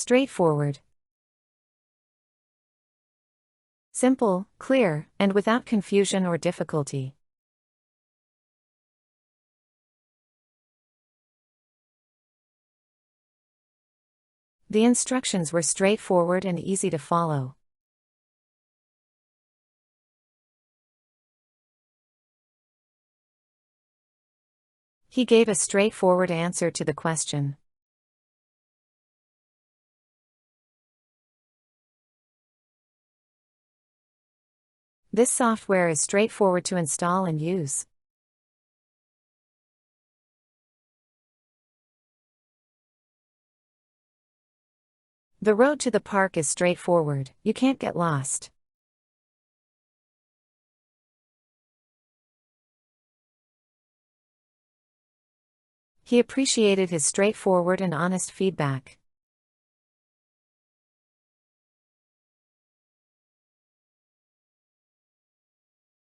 Straightforward. Simple, clear, and without confusion or difficulty. The instructions were straightforward and easy to follow. He gave a straightforward answer to the question. This software is straightforward to install and use. The road to the park is straightforward, you can't get lost. He appreciated his straightforward and honest feedback.